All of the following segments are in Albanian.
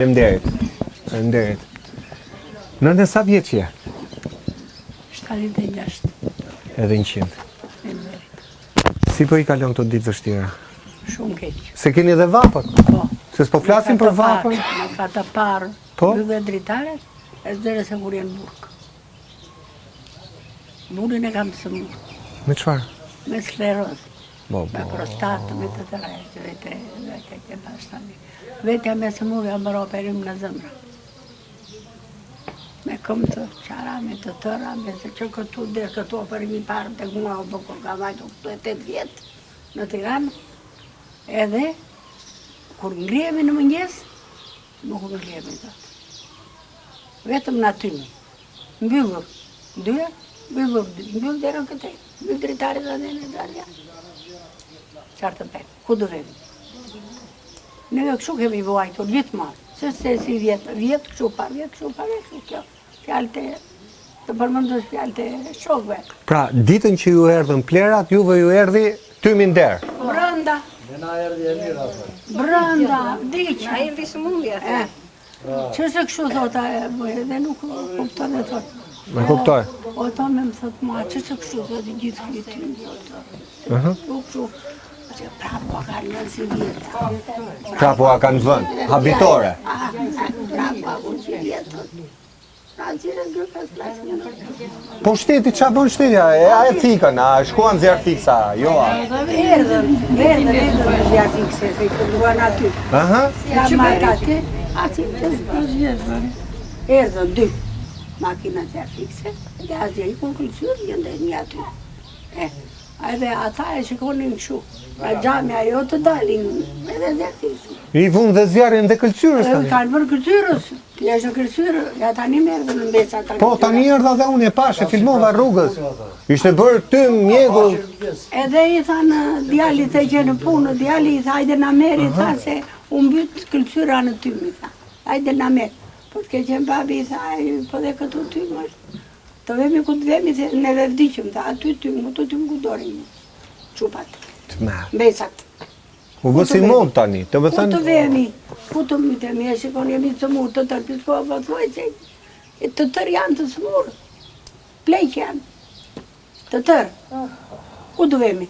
Faleminderit. Nënë sa vjeç je? 76. Edhe 100. Si po I kalon këto ditë vështira? Shumë keq. Se keni edhe vapën? Po. Se s'po flasim për vapën? Në ka të parë, Po? dhe dritaret, e zdere se kur jenë burk. Burin e kam të sëmur, Me çfarë? me sklerozë, Bo, me prostatë, me të tëra, që vete ke pashtani. Vetja me sëmur jam bërë operim në zëmra. Me këmë të qara, me të tëra, me se që këtu dhe këtu operimi parë të mua o bëkur ka vajtu këtu e 8 vjetë në Tiranë. Edhe, kur ngrihemi në mëngjes, nuk ngrihemi thotë. Vetëm në atymi. Mbyllur, dyre, mbyllur dherën këtej. Mbyllur dritarit dhe në dalja. Qartë të pekë, ku do vemi? Neve kështu kemi vuajtur gjithmonë. Se si vjetë kështu par, kështu kjo. Fjallë të përmëndës fjallë të shokve. Pra, ditën që ju erdhën plerat, juve ju erdhi tymi nder. Brënda. Brënda, diqë. A erdhi sëmundja. Qëse kështu thota, edhe nuk kupton e thot. Me kuptoj. O thonë me më thot mua, qëse kështu thot i gjithë këtë ty më thot. Nuk kështu. Prapo a kanë lënë si vjetë. Prapo a kanë vënd, habitore. Prapo a kanë si vjetë. Pra qire në gjëka s'plasë një. Po shteti, qa bën shtetja? A e thikën, a shkuan zjarë fiksa, jo a? Erdhën në zjarë fikse, se i kënduan aty. Ja marrë aty, aty të zgjeshën. Erdhën 2 makina zjarë fikse, dhe asë i kun këllësyrë, jëndë një aty. Edhe ata e shikonin këshu, nga gjamja jo të dalin, edhe zjarë fikse. I vunë dhe zjarën dhe këllësyrës E tani? kanë bërë këllësyrës, të jeshtë këllësyrë, ja tani me erdhën në mbesa tani. Po, tani erdha dhe unë e pash, e filmova rrugës. Ishte bërë tym, mjegull. Edhe I thanë djalit e që në punë, djali I tha, hajde na meri, tha se unë mbyt këllësyra në tymi, tha. Hajde na meri. Po të ke qenë babi, tha, po dhe këtu tymi është. Të vemi ku të vemi, se neve vdiqëm, tha, aty tymi, këtu tymi ku dorim. Qupat, Të me. mbesat. U bë si mod tani, të më Ku të thënë... vemi, ku të mytemi, e shikon jemi të smurë, të tërë, po thuaj se të tërë janë të smurë, plejq janë, të tërë. Ku të vemi?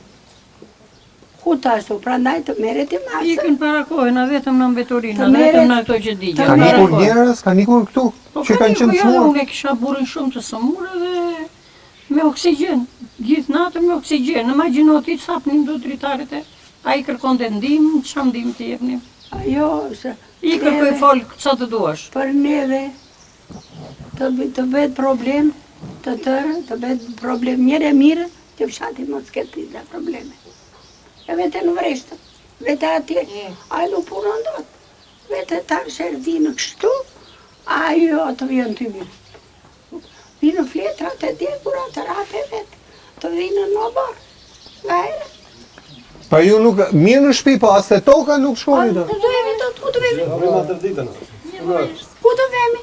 Ku të ashtu, pra ndaj të meret I masë. Ikën para kohën, a vetëm në mbeturina, Të merret- vetëm në ato që digja. Ka nikur njerës, ka nikur këtu, që kanë qenë smurë. Unë e kisha burin shumë të sëmurë dhe me oksigjen, gjithë natën me oksigjen. Imagjino ti të sapnin do dritaret e, a I kërkon të ndim, që ndim të jepnim. Ajo, se I kërkoj folë sa të duash. për neve të bëhet problem, të tërë, të bëhet problem njëre mire, të fshati mos ketë dhe probleme. E vete në vreshtë, vete atje, a nuk punon do, vete ta shërdi në kështu, a jo të vjen të mirë. Vinë fletrat e djegura të rape vetë, të vinë në barë, gajre. Pa ju nuk, mirë në shpi, po as të toka nuk shkoni të. Ku të vemi do, ku të vemi? Ku të vemi?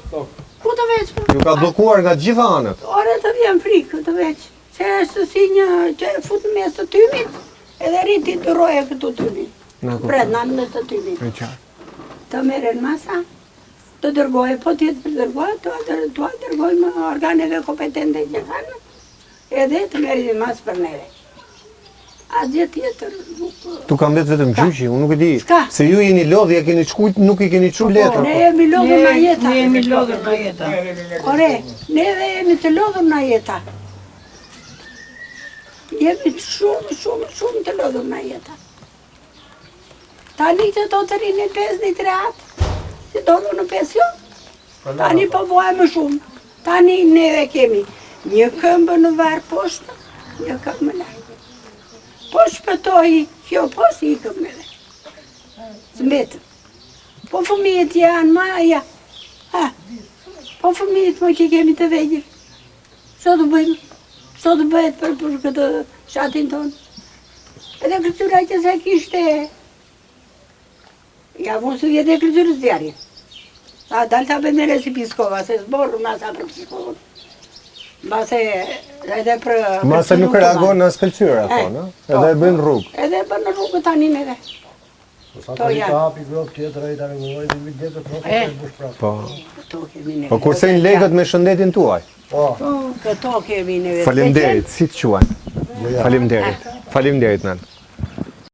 Ku të veç? Ju ka blokuar nga gjitha anët. Ore të vjen frikë të veç, se është si një që e fut në mes të tymit, edhe rriti të roje këtu tymit. Pret në mes të tymit. E qartë. Të meren masa, të dërgojë, po tjetë për dërgojë, të dërgojë më organeve kompetente që kanë, edhe të merin masë për neve. A gjithë tjetër nuk... Tu kam vetë vetëm gjyqi, unë nuk e di. S'ka. Se ju jeni lodhi, e keni shkujt, nuk I keni qu letër. Ne jemi lodhur në jeta. Ne jemi lodhur në jeta. Ore, neve jemi të lodhur në jeta. Jemi shumë të lodhur në jeta. Tani që do të rinë në 5 një 3 atë, si do në pension. Tani po bëhe më shumë. Tani neve kemi një këmbë në varë poshtë, një këmbë në lartë. Po shpëtoj, kjo poshtë I këmbë me dhe. Zmbetëm. Po fëmijët janë maja. Po fëmijët më që kemi të vegjër. Sa të bëjmë? Sa të bëhet për këtë shatin tonë? Edhe këtyra që se kishte... Ja, mos të vjetë e këtyrës zjarje. A dalë ta bëndere si piskova, se zborë masa për piskovën. Mbase edhe për... Mbase nuk reagon në spelqyra, po, në? Edhe e bën rrugë. Edhe bën rrugë tani neve. Sa To të janë. ka hapi grop tjetër, ai tani vëllai mi tjetër trofe E. të bush prapë. Po. Këto kemi ne. Po kurse në legët me shëndetin tuaj. Po, Këto kemi ne. Faleminderit, si të quajnë? jo ja. Faleminderit. Faleminderit nën.